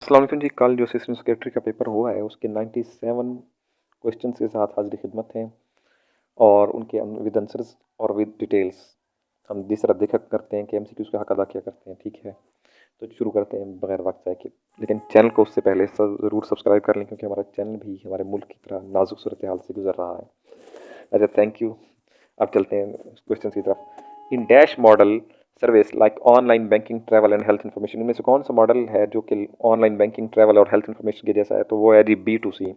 अस्सलाम वालेकुम जी। कल जो असिस्टेंट सेक्रेटरी का पेपर हुआ है उसके 97 क्वेश्चन के साथ हाजिर खिदमत हैं और उनके विद आंसर्स और विद डिटेल्स हम जिस तरह देखा करते हैं कि एमसीक्यूज़ का हक अदा किया करते हैं। ठीक है, तो शुरू करते हैं बगैर वक्त ज़ाय के। लेकिन चैनल को उससे पहले ज़रूर सब्सक्राइब कर लें क्योंकि हमारा चैनल भी हमारे मुल्क की तरह नाजुक सूरत हाल से गुजर रहा है। अच्छा, थैंक यू। अब चलते हैं क्वेश्चन की तरफ। In dash model service like online banking, travel and health information, इनमें से कौन सा मॉडल है जो कि ऑनलाइन बैंकिंग, ट्रैवल और हेल्थ इन्फॉर्मेशन के जैसा है? तो वो है जी B2C।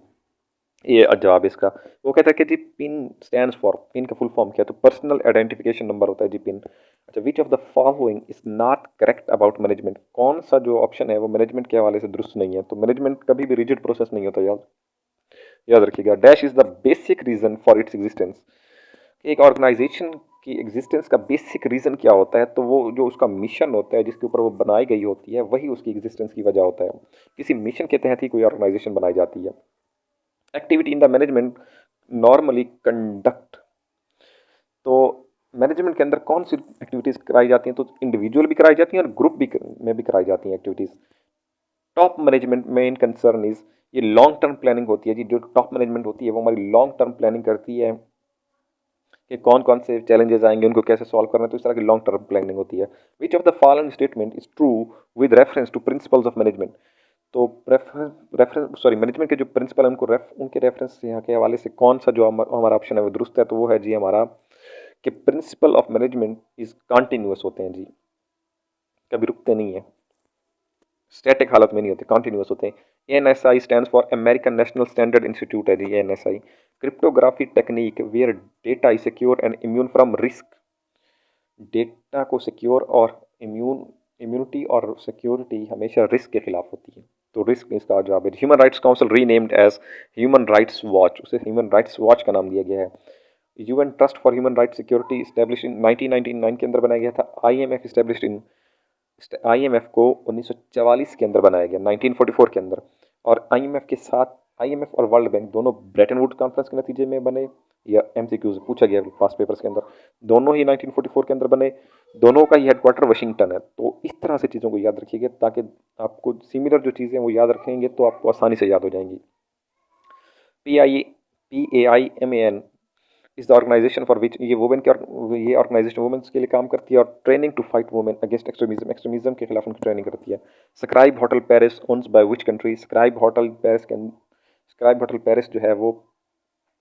ये जवाब इसका। वो कहता है कि जी पिन स्टैंड्स फॉर, पिन का फुल फॉर्म क्या है? तो पर्सनल आइडेंटिफिकेशन नंबर होता है जी पिन। अच्छा, विच of the following is not correct about management, कौन सा जो ऑप्शन है वो मैनेजमेंट के हवाले से दुरुस्त नहीं है? तो मैनेजमेंट कभी भी रिजिड प्रोसेस नहीं होता, याद याद रखिएगा। Dash is the basic reason for its existence. एक ऑर्गेनाइजेशन की एग्जिस्टेंस का बेसिक रीजन क्या होता है? तो वो जो उसका मिशन होता है जिसके ऊपर वो बनाई गई होती है वही उसकी एग्जिस्टेंस की वजह होता है। किसी मिशन के तहत ही कोई ऑर्गेनाइजेशन बनाई जाती है। Activity in the management normally conduct, तो मैनेजमेंट के अंदर कौन सी एक्टिविटीज कराई जाती हैं? तो इंडिविजुअल भी कराई जाती हैं और ग्रुप भी में भी कराई जाती हैं activities. Top management main concern is, ये लॉन्ग टर्म प्लानिंग होती है जी। जो टॉप मैनेजमेंट होती है वो हमारी लॉन्ग टर्म प्लानिंग करती है कि कौन कौन से चैलेंजेस आएंगे, उनको कैसे सॉल्व करना है। तो इस तरह की लॉन्ग टर्म प्लानिंग होती है। विच of the following statement is true with reference to principles of management? तो मैनेजमेंट के जो प्रिंसिपल है उनके रेफरेंस यहाँ के हवाले से कौन सा जो हमारा ऑप्शन है वो दुरुस्त है? तो वो है जी हमारा कि principle of management is continuous होते हैं जी, कभी रुकते नहीं है, स्टैटिक हालत में नहीं होते, कॉन्टिन्यूस होते हैं। ANSI stands for American National Standard Institute है जी, ANSI। Cryptography technique where data is secure and immune from risk, data को सिक्योर और इम्यूनिटी और सिक्योरिटी हमेशा रिस्क के खिलाफ होती है। तो रिस्क इसका जवाब है। Human rights council renamed as human rights watch, उसे ह्यूमन राइट्स वॉच का नाम दिया गया है। UN trust for human rights security establish in 1999 के अंदर बनाया गया था। आईएमएफ स्टैब्लिश इन, आईएमएफ को 1944 के अंदर बनाया गया, 1944 के अंदर। और आईएमएफ के साथ आईएमएफ और वर्ल्ड बैंक दोनों ब्रेटन वुड कॉन्फ्रेंस के नतीजे में बने, या एमसीक्यूज पूछा गया पास पेपर्स के अंदर। दोनों ही 1944 के अंदर बने। दोनों का ही हेडक्वार्टर वाशिंगटन है। तो इस तरह से चीज़ों को याद रखिएगा ताकि आपको सिमिलर जो चीज़ें वो याद रखेंगे तो आपको आसानी से याद हो जाएंगी। PAIMAN इस द ऑर्गेनाइजेशन फॉर विच, ये ऑर्गेनाइजेशन वुमेन्स के लिए काम करती है और training to fight women against extremism, extremism के खिलाफ उनकी ट्रेनिंग करती है। Scribe hotel Paris owns by which country? Scribe hotel Paris जो है वो,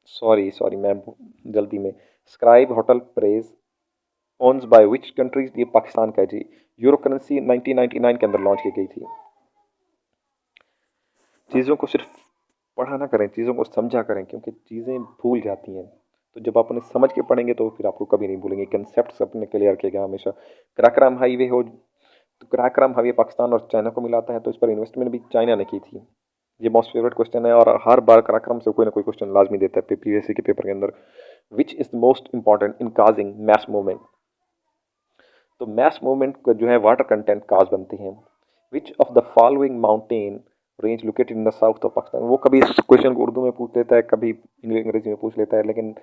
सॉरी सॉरी मैम, जल्दी में, scribe hotel Paris owns by which countries? ये पाकिस्तान का है जी। यूरो करेंसी 1999 के अंदर लॉन्च की गई थी। चीज़ों को सिर्फ पढ़ा ना करें, चीज़ों को समझा करें क्योंकि चीज़ें भूल जाती हैं। तो जब आप उन्हें समझ के पढ़ेंगे तो फिर आपको कभी नहीं भूलेंगे। कंसेप्ट अपने क्लियर रखिएगा हमेशा। कराक्रम हाईवे हो, तो कराक्रम हाईवे पाकिस्तान और चाइना को मिलाता है, तो इस पर इन्वेस्टमेंट भी चाइना ने की थी। ये मोस्ट फेवरेट क्वेश्चन है और हर बार कराक्रम से कोई ना कोई क्वेश्चन लाजमी देता है पीपीएससी के पेपर के अंदर। Which is the most important in causing mass movement? तो मैस मूवमेंट का जो है वाटर कंटेंट काज बनते हैं। Which of the following mountain range located in the south of Pakistan? वो कभी इस क्वेश्चन को उर्दू में पूछ लेता है, कभी अंग्रेजी में पूछ लेता है, लेकिन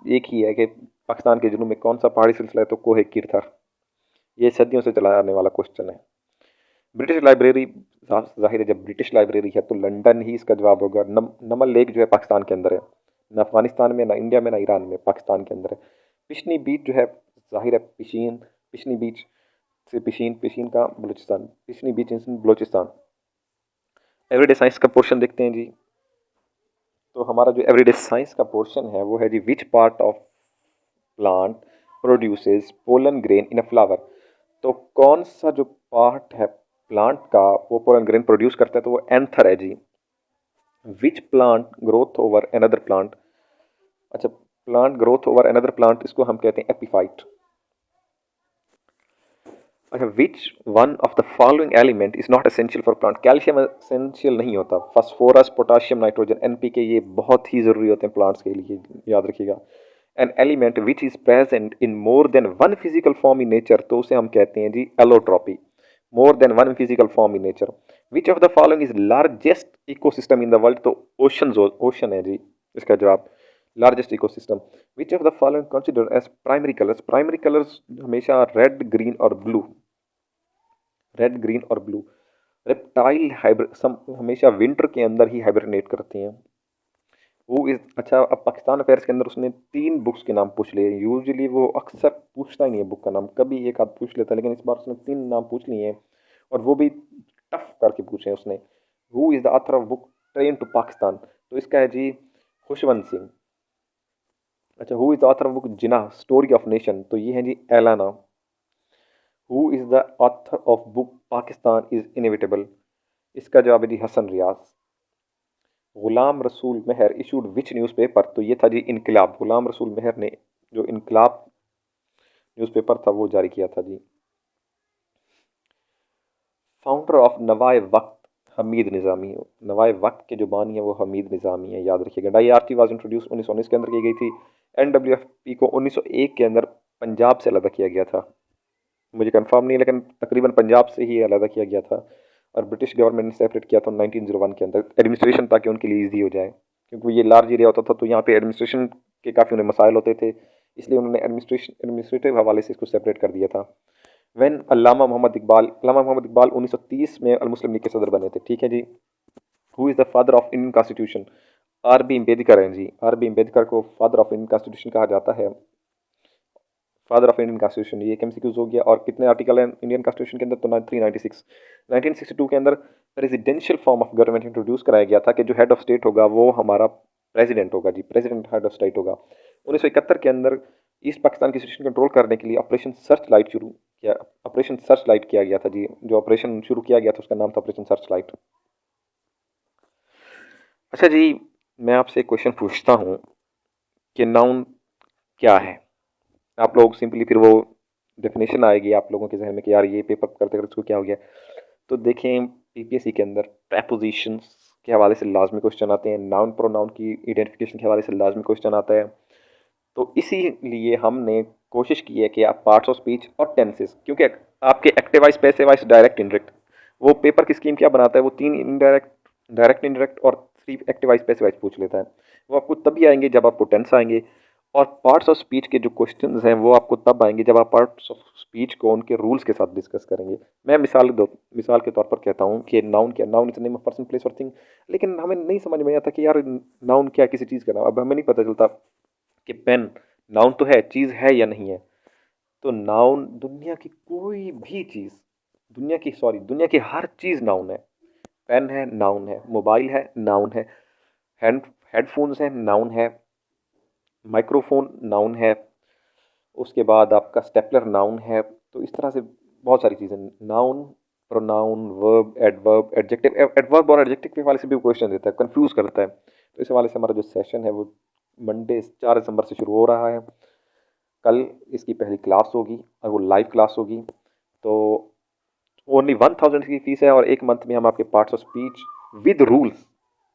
एक ही है कि पाकिस्तान के जुनूब में कौन सा पहाड़ी सिलसिला है? तो कोहे किरथर। ये सदियों से चला आने वाला क्वेश्चन है। ब्रिटिश लाइब्रेरी, जाहिर है जब ब्रिटिश लाइब्रेरी है तो लंदन ही इसका जवाब होगा। नमल लेक जो है पाकिस्तान के अंदर है, न अफगानिस्तान में, ना इंडिया में, ना ईरान में, पाकिस्तान के अंदर है। पिशनी बीच जो है, जाहिर है पिशीन, पिशनी बीच से पिशीन, पिशीन का बलूचिस्तान, पिशनी बीच इन बलूचिस्तान। एवरीडे साइंस का पोर्शन देखते हैं जी। तो हमारा जो एवरीडे साइंस का पोर्शन है वो है जी which part of plant produces pollen grain in a flower? तो कौन सा जो पार्ट है प्लांट का वो पोलन ग्रेन प्रोड्यूस करता है? तो वो एंथर है जी। Which plant growth over another plant? अच्छा, plant growth over another plant, इसको हम कहते हैं एपिफाइट। अच्छा, which one of the following element is not essential for plant? Calcium essential नहीं होता। फास्फोरस, पोटाशियम, नाइट्रोजन, एनपीके, ये बहुत ही जरूरी होते हैं प्लांट्स के लिए, याद रखिएगा। An element which is present in more than one physical form in nature, तो उसे हम कहते हैं जी allotropy. More than one physical form in nature. Which of the following is largest ecosystem in the world? तो ocean, ocean है जी इसका जवाब, largest ecosystem. Which of the following consider as primary colours? Primary colours हमेशा red, green और blue, red, green और blue. Reptile हमेशा winter के अंदर ही हाइबरनेट करती हैं। वो इस अच्छा, अब पाकिस्तान अफेयर्स के अंदर उसने 3 बुक्स के नाम पूछ लिए। यूजुअली वो अक्सर पूछता ही नहीं है बुक का नाम, कभी एक आध पूछ लेता है, लेकिन इस बार उसने 3 नाम पूछ लिए हैं और वो भी टफ करके पूछे हैं उसने। Who is the author of book train to Pakistan? तो इसका है जी खुशवंत सिंह। अच्छा, who is the author of book Jinnah story of nation? तो ये है जी Allana. Who is the author of book Pakistan is inevitable? इसका जवाब है जी हसन रियाज। गुलाम रसूल मेहर इशूड विच न्यूज़पेपर? तो ये था जी इनकलाब। गुलाम रसूल मेहर ने जो इनकलाब न्यूज़पेपर था वो जारी किया था जी। फाउंडर ऑफ नवाए वक्त हमीद निज़ामी। नवाए वक्त के जो बानी है वो हमीद निज़ामी है, याद रखिएगा। डाईआरटी वाज इंट्रोड्यूस 1919 के अंदर की गई थी। एनडब्ल्यूएफपी को 1901 के अंदर पंजाब से अलग किया गया था। मुझे कंफर्म नहीं है, लेकिन तकरीबन पंजाब से ही अलग किया गया था। और ब्रिटिश गवर्नमेंट ने सेपरेट किया था 1901 के अंदर एडमिनिस्ट्रेशन, ताकि उनके लिए ईजी हो जाए, क्योंकि ये लार्ज एरिया होता था तो यहाँ पे एडमिनिस्ट्रेशन के काफ़ी उन्हें मसाइल होते थे, इसलिए उन्होंने एडमिनिस्ट्रेटिव हवाले से इसको सेपरेट कर दिया था। व्हेन अल्लामा मोहम्मद इकबाल 1930 में अल मुस्लिम लीग के सदर बने थे। ठीक है जी। Who is the father of Indian constitution? R B Ambedkar हैं जी। आर बी अम्बेडकर को फादर ऑफ इंडियन कॉन्स्टिट्यूशन कहा जाता है। फादर ऑफ इंडियन कॉन्स्टिट्यूशन, ये एक एमसीक्यूज हो गया। और कितने आर्टिकल हैं इंडियन कॉन्स्टिट्यूशन के अंदर? तो 396। 1962 के अंदर presidential form of government introduce कराया गया था कि जो हेड ऑफ स्टेट होगा वो हमारा प्रेसिडेंट होगा जी, प्रेसिडेंट हेड ऑफ स्टेट होगा। 1971 के अंदर ईस्ट पाकिस्तान की सिचुएशन कंट्रोल करने के लिए ऑपरेशन सर्च लाइट शुरू किया। ऑपरेशन सर्च लाइट किया गया था जी। जो ऑपरेशन शुरू किया गया था उसका नाम था ऑपरेशन सर्च लाइट। अच्छा जी, मैं आपसे एक क्वेश्चन पूछता हूँ कि नाउन क्या है? आप लोग सिंपली फिर वो डेफिनेशन आएगी आप लोगों के जहन में कि यार ये पेपर करते करते इसको क्या हो गया। तो देखें, पीपीएससी के अंदर प्रेपोजिशंस के हवाले से लाजमी क्वेश्चन आते हैं, नाउन प्रोनाउन की आइडेंटिफिकेशन के हवाले से लाजमी क्वेश्चन आता है। तो इसीलिए हमने कोशिश की है कि आप पार्ट्स ऑफ स्पीच और टेंसेस, क्योंकि आपके active voice, passive voice, direct indirect, वो पेपर की स्कीम क्या बनाता है, वो 3 इनडायरेक्ट, डायरेक्ट इनडायरेक्ट और 3 एक्टिव वॉइस पैसिव वॉइस पूछ लेता है। वो आपको तभी आएंगे जब आपको टेंस आएंगे। और पार्ट्स ऑफ स्पीच के जो क्वेश्चंस हैं वो आपको तब आएंगे जब आप पार्ट्स ऑफ स्पीच को उनके रूल्स के साथ डिस्कस करेंगे। मैं मिसाल के तौर पर कहता हूँ कि नाउन क्या, noun is name of person, place और थिंग। लेकिन हमें नहीं समझ में आता कि यार नाउन क्या, किसी चीज़ का नाम। अब हमें नहीं पता चलता कि पेन नाउन तो है, चीज़ है या नहीं है। तो नाउन दुनिया की कोई भी चीज़, दुनिया की हर चीज़ नाउन है। पेन है, नाउन है। मोबाइल है, नाउन है। हैंड हेडफोन्स हैं, नाउन है। माइक्रोफोन नाउन है। उसके बाद आपका स्टेपलर नाउन है। तो इस तरह से बहुत सारी चीज़ें noun, pronoun, verb, adverb, adjective. Adverb और एडजेक्टिव के हवाले से भी क्वेश्चन देता है, कंफ्यूज करता है। तो इस हवाले से हमारा जो सेशन है वो मंडे 4 दिसंबर से शुरू हो रहा है। कल इसकी पहली क्लास होगी और वो लाइव क्लास होगी। तो ओनली 1000 की फीस है और 1 मंथ में हम आपके parts of speech with rules,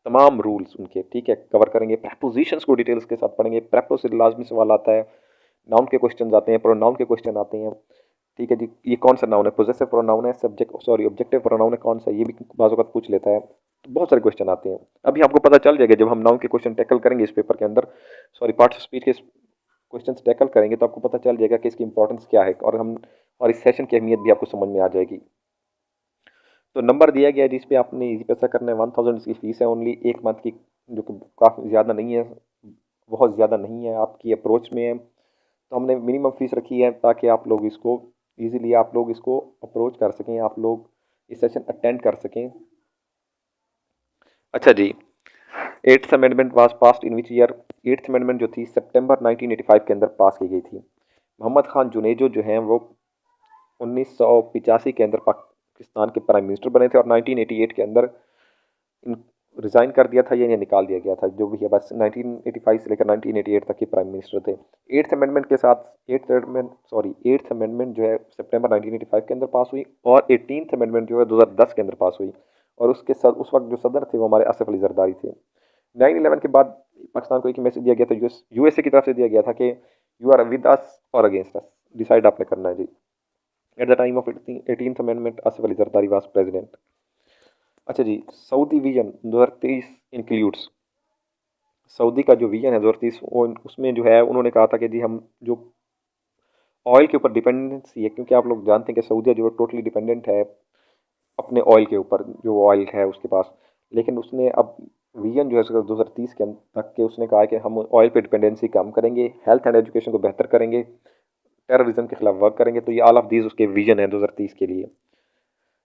तमाम रूल्स उनके, ठीक है, कवर करेंगे। प्रेपोजिशंस को डिटेल्स के साथ पढ़ेंगे। प्रेपो से लाजमी सवाल आता है, नाउन के क्वेश्चन आते हैं, प्रोनाउन के क्वेश्चन आते हैं। ठीक है जी, ये कौन सा नाउन है, पोजेसिव प्रोनाउन है, ऑब्जेक्टिव प्रोनाउन है, कौन सा, ये भी बाज़ वक़्त पूछ लेता है। तो बहुत सारे क्वेश्चन आते हैं। अभी आपको पता चल जाएगा जब हम नाउन के क्वेश्चन टैकल करेंगे इस पेपर के अंदर, पार्ट्स ऑफ स्पीच के क्वेश्चन टैकल करेंगे, तो आपको पता चल जाएगा कि इसकी इंपॉर्टेंस क्या है और इस सेशन की अहमियत भी आपको समझ में आ जाएगी। तो नंबर दिया गया है जिस पे आपने इजी पैसा करना है। 1000 इसकी फीस है ओनली 1 मंथ की, जो कि काफ़ी ज़्यादा नहीं है, बहुत ज़्यादा नहीं है, आपकी अप्रोच में है। तो हमने मिनिमम फीस रखी है ताकि आप लोग इसको ईजिली आप लोग इसको अप्रोच कर सकें, आप लोग इस सेशन अटेंड कर सकें। अच्छा जी, eighth amendment was passed in which year? Eighth amendment जो थी सितंबर 1985 के अंदर पास की गई थी। मोहम्मद खान जुनेजो जो हैं वो 1985 के अंदर पाकिस्तान के प्राइम मिनिस्टर बने थे और 1988 के अंदर रिज़ाइन कर दिया था या इन्हें निकाल दिया गया था, जो भी है। बस 1985 से लेकर 1988 तक के प्राइम मिनिस्टर थे। एट्थ अमेंडमेंट जो है सितंबर 1985 के अंदर पास हुई और 18th अमेंडमेंट जो है 2010 के अंदर पास हुई। और उस वक्त जो सदर थे वो हमारे आसिफ अली जरदारी थे। 9/11 के बाद पाकिस्तान को एक मैसेज दिया गया था, यूएसए की तरफ से दिया गया था कि यू आर विद अस और अगेंस्ट अस, डिसाइड आपने करना है जी। At the time of 18th amendment Asif Ali Zardari was president. अच्छा जी, सऊदी विजन 2023 इंक्लूड्स, सऊदी का जो विजन है 2030 वो उसमें जो है उन्होंने कहा था कि जी हम जो ऑयल के ऊपर डिपेंडेंसी है, क्योंकि आप लोग जानते हैं कि सऊदीया जो है टोटली डिपेंडेंट है अपने ऑयल के ऊपर, जो ऑयल है उसके पास। लेकिन उसने अब विजन जो है उसका 2030 के तक के उसने कहा है कि हम ऑयल पे डिपेंडेंसी कम करेंगे, हेल्थ एंड एजुकेशन को बेहतर करेंगे, टेररिज्म के खिलाफ वर्क करेंगे। तो ये ऑल ऑफ दीज उसके विजन है 2030 के लिए।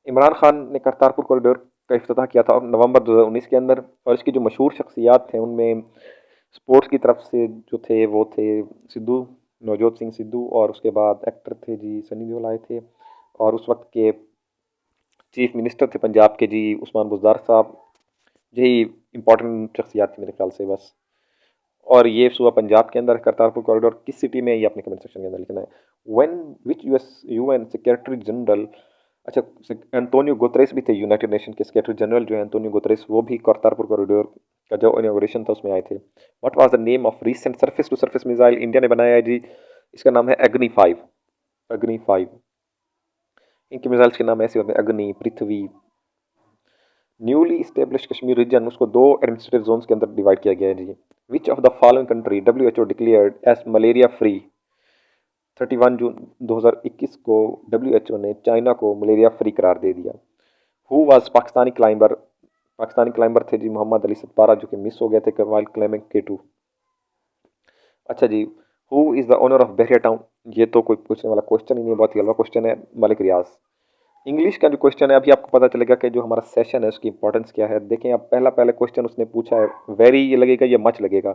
इमरान खान ने करतारपुर कॉरिडोर का इफ्तिताह किया था नवंबर 2019 के अंदर, और इसकी जो मशहूर शख्सियात थे उनमें स्पोर्ट्स की तरफ से जो थे वो थे सिद्धू, नवजोत सिंह सिद्धू, और उसके बाद एक्टर थे जी सनी देओल आए थे, और उस वक्त के चीफ मिनिस्टर थे पंजाब के जी उस्मान बुज़दार साहब। यही इंपॉर्टेंट शख्सियात थी मेरे ख्याल से बस। और ये सूबा पंजाब के अंदर करतारपुर कॉरिडोर किस सिटी में है, ये अपने कमेंट सेक्शन के अंदर लिखना है। When which UN secretary general, अच्छा एंटोनियो गुतरेस भी थे, यूनाइटेड नेशन के सेक्रेटरी जनरल जो है एंटोनियो गुतरेस, वो भी करतारपुर कॉरिडोर का जो इनॉग्रेशन था उसमें आए थे। What was the name of recent surface to surface missile India ने बनाया है जी, इसका नाम है अग्नि 5। अग्नि 5। इनके मिसाइल्स के नाम ऐसे होते हैं, अग्नि, पृथ्वी। न्यूली इस्टेब्लिश कश्मीर रीजन, उसको दो एडमिनिस्ट्रेटिव जोन्स के अंदर डिवाइड किया गया है जी। Which of the following country WHO declared as malaria free. 31 जून 2021 को WHO ने चाइना को मलेरिया फ्री करार दे दिया। Who was Pakistani climber, Pakistani climber थे जी मोहम्मद अली सतपारा, जो कि मिस हो गए थे वाइल क्लाइंबिंग K2। अच्छा जी, who is the owner of Bahria Town, ये तो कोई पूछने वाला क्वेश्चन ही नहीं, बहुत ही लंबा क्वेश्चन है, मलिक रियाज। इंग्लिश का जो क्वेश्चन है अभी आपको पता चलेगा कि जो हमारा सेशन है उसकी इंपॉर्टेंस क्या है। देखें अब पहले क्वेश्चन उसने पूछा है, वेरी ये लगेगा या मच लगेगा।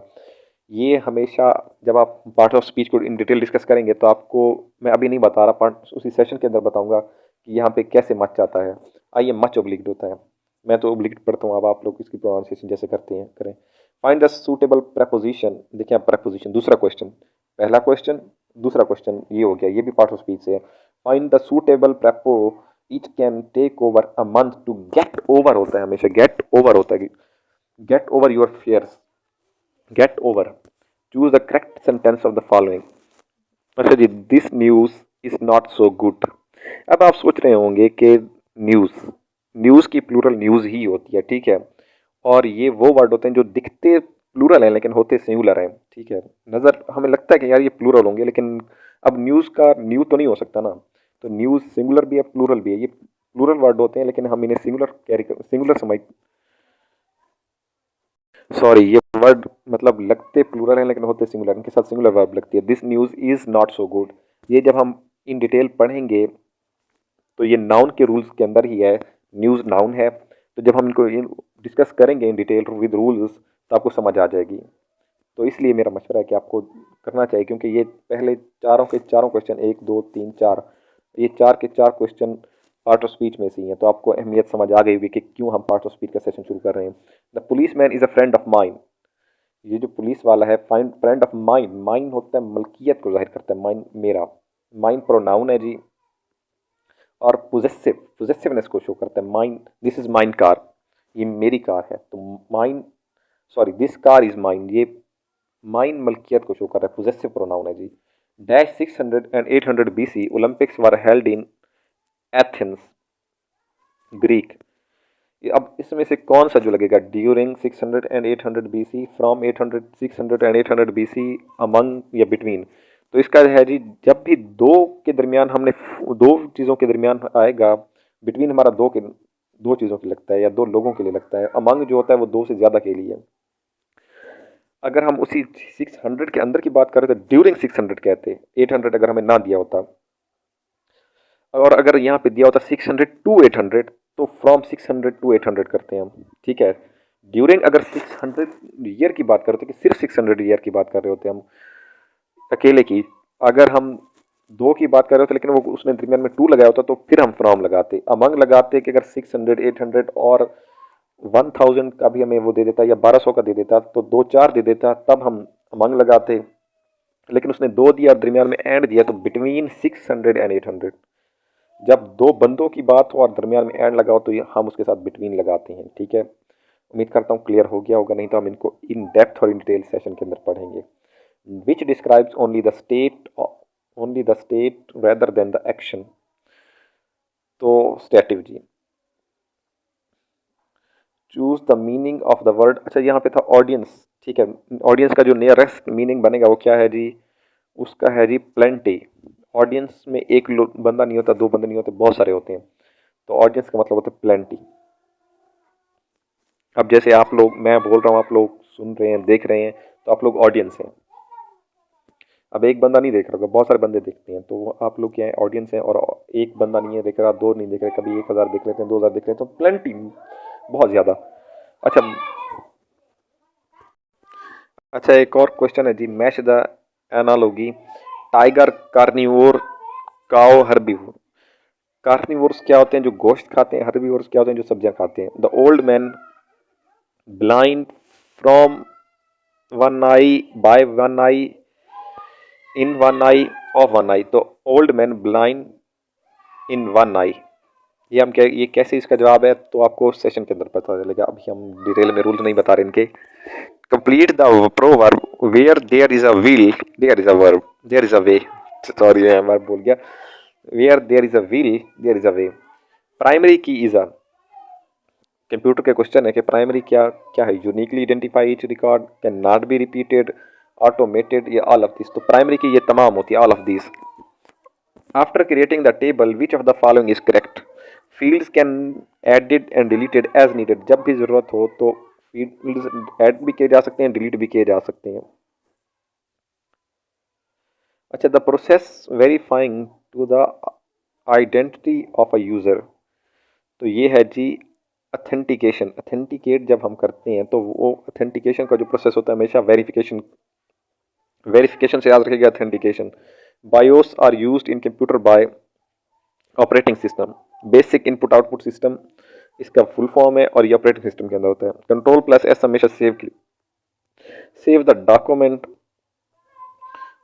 ये हमेशा जब आप पार्ट ऑफ स्पीच को इन डिटेल डिस्कस करेंगे तो आपको मैं अभी नहीं बता रहा, पार्ट उसी सेशन के अंदर बताऊंगा कि यहाँ पे कैसे मच आता है। आइए, मच ओब्लिगेट होता है, मैं तो ओब्लिगेट पढ़ता हूँ, अब आप लोग इसकी प्रोनाउंसिएशन जैसे करते हैं करें। फाइंड द सूटेबल प्रेपोजिशन, देखिए आप प्रेपोजिशन, दूसरा क्वेश्चन, पहला क्वेश्चन, दूसरा क्वेश्चन ये हो गया, ये भी पार्ट ऑफ स्पीच से है। Find the suitable prepo it can take over a month to get over होता है, हमेशा गेट ओवर होता है, get over your fears, get over. Choose the correct sentence of the following. अच्छा जी, this news is not so good. अब आप सोच रहे होंगे कि न्यूज, न्यूज की प्लूरल न्यूज ही होती है, ठीक है, और ये वो वर्ड होते हैं जो दिखते प्लूरल हैं लेकिन होते सिंगुलर हैं, ठीक है। नज़र हमें लगता है कि यार ये प्लूरल होंगे, लेकिन अब न्यूज़ का न्यू तो नहीं हो सकता ना, तो न्यूज़ सिंगुलर भी है प्लूरल भी है, ये प्लूरल वर्ड होते हैं लेकिन हम इन्हें सिंगुलर कैरी कर, सिंगुलर समझ, सॉरी, ये वर्ड मतलब लगते प्लूरल हैं लेकिन होते सिंगुलर, इनके साथ सिंगुलर वर्ब लगती है। This news is not so good, ये जब हम इन डिटेल पढ़ेंगे तो ये नाउन के रूल्स के अंदर ही है, न्यूज़ नाउन है, तो जब हम इनको डिस्कस करेंगे इन डिटेल विद रूल्स तो आपको समझ आ जाएगी। तो इसलिए मेरा मशवरा है कि आपको करना चाहिए, क्योंकि ये पहले चारों के चारों क्वेश्चन, 1 2 3 4, ये चार के चार क्वेश्चन पार्ट ऑफ स्पीच में से ही हैं, तो आपको अहमियत समझ आ गई होगी कि क्यों हम पार्ट ऑफ स्पीच का सेशन शुरू कर रहे हैं। The police man is a friend of mine, ये जो पुलिस वाला है find friend of mine, mine होता है मलकियत को जाहिर करता है, माइन मेरा, माइन प्रोनाउन है जी, और पोजेसिव, पोजेसिवनेस को शो करता है। Mine, this is mine car, ये मेरी कार है, तो mine, sorry this car is mine, ये माइन मलकियत को शो कर रहा है, पोजेसिव प्रोनाउन है जी। Dash 600 and 800 BC Olympics were held in Athens, Greek. अब इसमें से कौन सा जो लगेगा, during 600 and 800 BC, from 800 600 and 800 BC, among या बिटवीन। तो इसका है जी, जब भी दो के दरमियान हमने, दो चीज़ों के दरमियान आएगा, बिटवीन हमारा दो चीज़ों के लगता है या दो लोगों के लिए लगता है, अमंग जो होता है वो दो से ज़्यादा के लिए। अगर हम उसी 600 के अंदर की बात करें तो ड्यूरिंग 600 कहते, 800 अगर हमें ना दिया होता, और अगर यहाँ पे दिया होता 600 टू 800, तो फ्रॉम 600 टू 800 करते हैं हम, ठीक है। ड्यूरिंग अगर 600 ईयर की बात करते, कि सिर्फ 600 ईयर की बात कर रहे होते हम अकेले की, अगर हम दो की बात कर रहे होते लेकिन वो उसने दरमियान में टू लगाया होता तो फिर हम फ्रॉम लगाते, अमंग लगाते कि अगर 600 800 और 1000 का भी हमें वो दे देता या 1200 का दे देता, तो दो चार दे देता, तब हम अमंग लगाते, लेकिन उसने दो दिया दरमियान में एंड दिया, तो बिटवीन 600 एंड 800। जब दो बंदों की बात हो और दरमियान में एंड लगाओ तो हम उसके साथ बिटवीन लगाते हैं, ठीक है। उम्मीद करता हूँ क्लियर हो गया होगा, नहीं तो हम इनको इन डेप्थ और इन डिटेल सेशन के अंदर पढ़ेंगे। Which describes only the state rather than the action, तो स्टेटिव जी। Choose the meaning of the word, अच्छा यहाँ पे था ऑडियंस, ठीक है, ऑडियंस का जो नियरेस्ट मीनिंग बनेगा वो क्या है जी, उसका है जी प्लेंटी। ऑडियंस में एक बंदा नहीं होता, दो बंदे नहीं होते, बहुत सारे होते हैं, तो ऑडियंस का मतलब होता है प्लेंटी। अब जैसे आप लोग, मैं बोल रहा हूँ, आप लोग सुन रहे हैं, देख रहे हैं, तो आप लोग ऑडियंस हैं। अब एक बंदा नहीं देख रहा होगा, बहुत सारे बंदे देखते हैं, तो आप लोग क्या है, ऑडियंस है। और एक बंदा नहीं है देख रहा, दो नहीं देख रहे, कभी 1,000 देख लेते हैं, 2,000 देख लेते हैं, तो प्लेंटी, बहुत ज़्यादा। अच्छा, अच्छा, एक और क्वेश्चन है जी, match the analogy tiger carnivore cow herbivore. Carnivores क्या होते हैं, जो गोश्त खाते हैं। हर्बीवोर्स क्या होते हैं, जो सब्जियां खाते हैं। The old man blind from one eye by one eye in one eye of one eye. तो old man blind in one eye, ये हम क्या, ये कैसे इसका जवाब है, तो आपको सेशन के अंदर पता चलेगा। अभी हम डिटेल में रूल नहीं बता रहे इनके। Complete the proverb where there is a will there is a verb there is a way. Sorry मैं वर्ब बोल गया। Where there is a will there is a way. Primary key is a, computer के question है कि primary क्या क्या है। Uniquely identify each record, can not be repeated, automated, या ऑल ऑफ दिस। तो प्राइमरी की ये तमाम होती है, all of this. After creating the table which of the following is correct. Fields can added and deleted as needed. जब भी जरूरत हो तो फील्ड्स ऐड भी किए जा सकते हैं, डिलीट भी किए जा सकते हैं। अच्छा, the process verifying to the identity of a user. तो ये है जी अथेंटिकेशन। अथेंटिकेट जब हम करते हैं तो वो अथेंटिकेशन का जो प्रोसेस होता है हमेशा वेरिफिकेशन, वेरिफिकेशन से याद रखिएगा authentication. BIOS are used in computer by operating system. Basic input output system इसका फुल फॉर्म है, और ये ऑपरेटिंग सिस्टम के अंदर होता है। कंट्रोल प्लस एस हमेशा save the document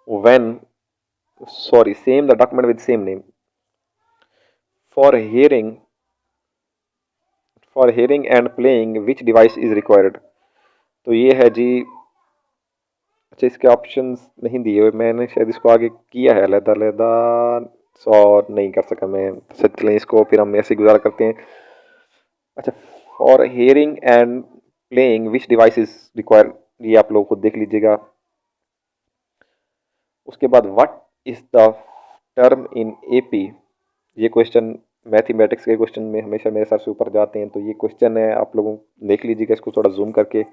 when, sorry, same the document with same name. For hearing, for hearing and playing which device is required. तो ये है जी। अच्छा, इसके ऑप्शंस नहीं दिए हुए, मैंने शायद इसको आगे किया है अलहदा अलहदा, और नहीं कर सका मैं। सच लें इसको, फिर हम ऐसे गुजारा करते हैं। अच्छा, for hearing and playing which device is required, ये आप लोग खुद देख लीजिएगा। उसके बाद what is the term in AP. ये क्वेश्चन मैथमेटिक्स के क्वेश्चन में हमेशा मेरे सर से ऊपर जाते हैं, तो ये क्वेश्चन है, आप लोगों देख लीजिएगा इसको थोड़ा जूम करके।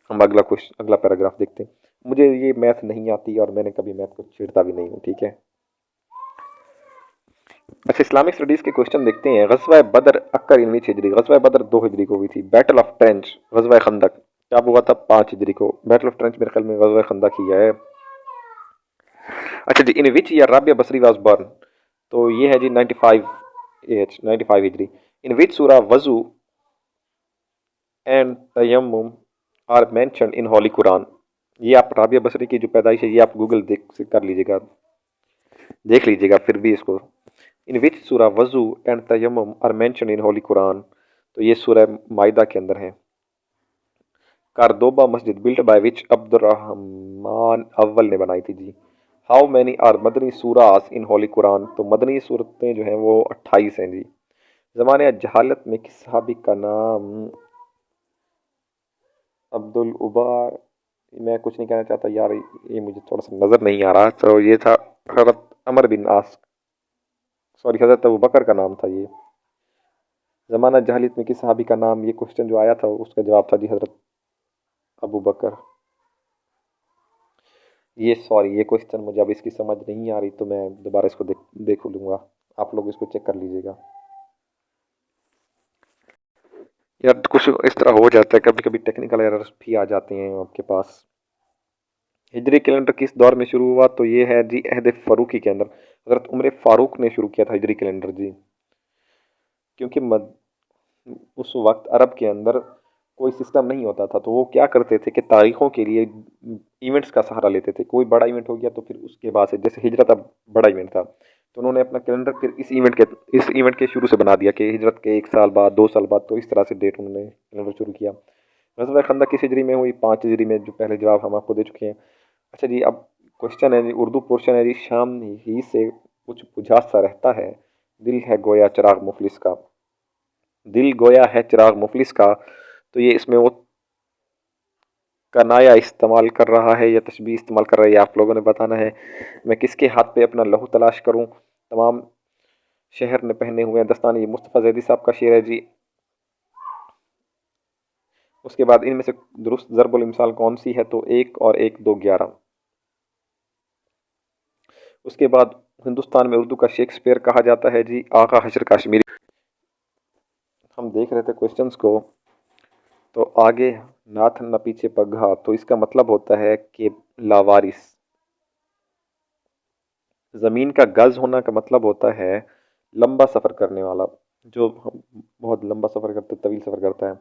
हम अगला क्वेश्चन, अगला पैराग्राफ देखते हैं। मुझे ये मैथ नहीं आती और मैंने कभी मैथ को छेड़ता भी नहीं हूँ, ठीक है। अच्छा, इस्लामिक स्टडीज के क्वेश्चन देखते हैं। गज़वा बदर अक्कर इन विच हिजरी। गज़वा बदर 2 हिजरी को हुई थी। बैटल ऑफ ट्रेंच, गज़वा खंदक कब हुआ था? 5 हिजरी को। बैटल ऑफ ट्रेंच मेरे ख्याल में गज़वा खंदक ही है। अच्छा जी, in which year Rabia Basri was born. तो ये है जी 95 हिजरी। इन विच सूरा वजू एंड तयम्मुम are mentioned in Holy Quran. ये आप राबिया बसरी की जो पैदाइश है, ये आप गूगल देख से कर लीजिएगा, देख लीजिएगा फिर भी इसको। इन विच सूरा वजू एंड तयम्मुम are mentioned in Holy Quran. तो ये सूरा माइदा के अंदर है। कारदोबा मस्जिद बिल्ट बाय विच अब्दुर्रहमान अव्वल ने बनाई थी जी। How many are Madani सूरास in Holy Quran. तो मदनी सूरतें जो हैं वो 28 हैं जी। ज़माने जहालत में किस सहाबी का नाम अब्दुल उबा। मैं कुछ नहीं कहना चाहता यार, ये मुझे थोड़ा सा नज़र नहीं आ रहा। तो ये था हज़रत अमर बिन आस, सॉरी, हज़रत अबू बकर का नाम था ये। ज़माना जहालियत में किस सहाबी का नाम, ये क्वेश्चन जो आया था उसका जवाब था जी हज़रत अबू बकर। ये सॉरी, ये क्वेश्चन मुझे अब इसकी समझ नहीं आ रही, तो मैं दोबारा इसको देख लूँगा। आप लोग इसको चेक कर लीजिएगा। यार कुछ इस तरह हो जाता है, कभी कभी टेक्निकल एरर्स भी आ जाते हैं आपके पास। हिजरी कैलेंडर किस दौर में शुरू हुआ? तो ये है जी अहद फ़ारूकी के अंदर। हज़रत उमर फ़ारूक ने शुरू किया था हिजरी कैलेंडर जी। क्योंकि उस वक्त अरब के अंदर कोई सिस्टम नहीं होता था, तो वो क्या करते थे कि तारीखों के लिए इवेंट्स का सहारा लेते थे। कोई बड़ा इवेंट हो गया तो फिर उसके बाद से, जैसे हिजरत अब बड़ा इवेंट था, तो उन्होंने अपना कैलेंडर फिर इस इवेंट के शुरू से बना दिया कि हिजरत के 1 साल बाद, 2 साल बाद, तो इस तरह से डेट उन्होंने कैलेंडर शुरू किया। गज़वा खंदक किस हिजरी में हुई? 5 हिजरी में, जो पहले जवाब हम आपको दे चुके हैं। अच्छा जी, अब क्वेश्चन है जी, उर्दू पोर्शन है जी। शाम ही से कुछ बुझा सा रहता है, दिल है गोया चिराग मुफलिस का। दिल गोया है चिराग मुफलिस का, तो ये इसमें वो कनाया इस्तेमाल कर रहा है या तशबीह इस्तेमाल कर रहा है, ये आप लोगों ने बताना है। मैं किसके हाथ पे अपना लहू तलाश करूं? तमाम शहर ने पहने हुए हैं दस्ताने, ये मुस्तफ़ा ज़ैदी साहब का शेर है जी। उसके बाद इनमें से दुरुस्त ज़रबुल इमसाल कौन सी है, तो 1 और 1 2 11। उसके बाद हिंदुस्तान में उर्दू का शेक्सपियर कहा जाता है जी आका हशर काश्मीरी। हम देख रहे थे क्वेश्चंस को, तो आगे नाथ न पीछे पग्घा, तो इसका मतलब होता है कि लावारिस। ज़मीन का गज़ होना का मतलब होता है लंबा सफ़र करने वाला, जो बहुत लंबा सफ़र करता है, तवील सफ़र करता है।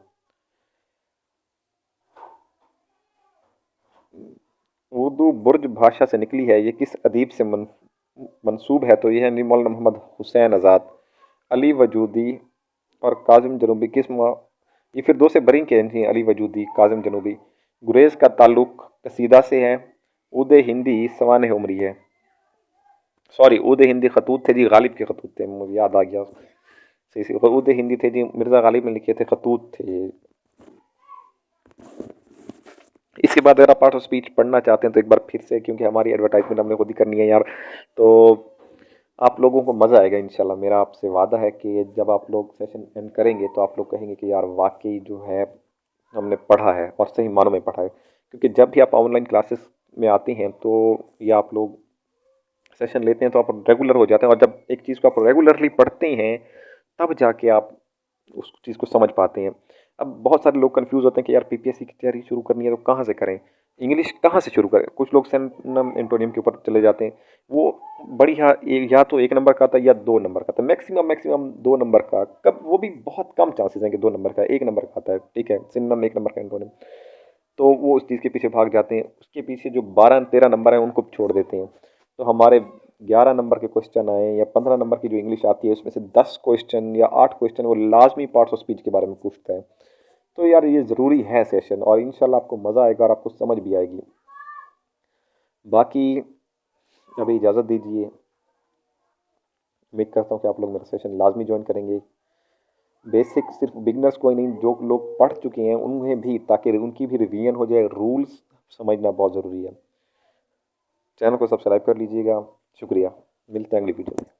उर्दू बुर्ज भाषा से निकली है, ये किस अदीब से मंसूब है, तो यह है मौलाना मोहम्मद हुसैन आज़ाद। अली वजूदी और काजिम जनूबी किस ये फिर दो से बरी के हैं, अली वजूदी काजिम जनूबी। गुरेज का ताल्लुक कसीदा से है। उद हिंदी सवान उमरी है। सॉरी, उद हिंदी खतूत थे जी, गालिब के खतूत थे, मुझे याद आ गया। सही सही, उद हिंदी थे जी, मिर्ज़ा गालिब ने लिखे थे, खतूत थे। इसके बाद अगर आप पार्ट ऑफ स्पीच पढ़ना चाहते हैं तो एक बार फिर से, क्योंकि हमारी एडवर्टाइजमेंट हमने खुद ही करनी है यार, तो आप लोगों को मज़ा आएगा इंशाल्लाह। मेरा आपसे वादा है कि जब आप लोग सेशन एंड करेंगे तो आप लोग कहेंगे कि यार वाकई जो है हमने पढ़ा है और सही मानों में पढ़ा है। क्योंकि जब भी आप ऑनलाइन क्लासेस में आते हैं तो या आप लोग सेशन लेते हैं तो आप रेगुलर हो जाते हैं, और जब एक चीज़ को आप रेगुलरली पढ़ते हैं तब जाके आप उस चीज़ को समझ पाते हैं। अब बहुत सारे लोग कंफ्यूज होते हैं कि यार पीपीएससी की तैयारी शुरू करनी है तो कहाँ से करें, इंग्लिश कहाँ से शुरू करें। कुछ लोग सिनोनिम एंटोनिम के ऊपर चले जाते हैं, वो बढ़िया या तो 1 नंबर का आता है या 2 नंबर का आता है, मैक्सिमम मैक्सिमम 2 नंबर का, कब वो भी बहुत कम चांसेस हैं कि 2 नंबर का, 1 नंबर का आता है, ठीक है, सिनोनिम 1 नंबर का एंटोनिम। तो वो उस चीज़ के पीछे भाग जाते हैं, उसके पीछे जो 12-13 नंबर हैं उनको छोड़ देते हैं। तो हमारे 11 नंबर के क्वेश्चन आए या 15 नंबर की जो इंग्लिश आती है उसमें से 10 क्वेश्चन या 8 क्वेश्चन वो लाजमी पार्ट्स ऑफ स्पीच के बारे में पूछता है। तो यार ये ज़रूरी है सेशन, और इंशाल्लाह आपको मज़ा आएगा और आपको समझ भी आएगी। बाकी अभी इजाज़त दीजिए, उम्मीद करता हूँ कि आप लोग मेरा सेशन लाजमी ज्वाइन करेंगे। बेसिक सिर्फ बिगनर्स को ही नहीं, जो लोग पढ़ चुके हैं उन्हें भी, ताकि उनकी भी रिवीजन हो जाए, रूल्स समझना बहुत ज़रूरी है। चैनल को सब्सक्राइब कर लीजिएगा। शुक्रिया, मिलते हैं अगली वीडियो में।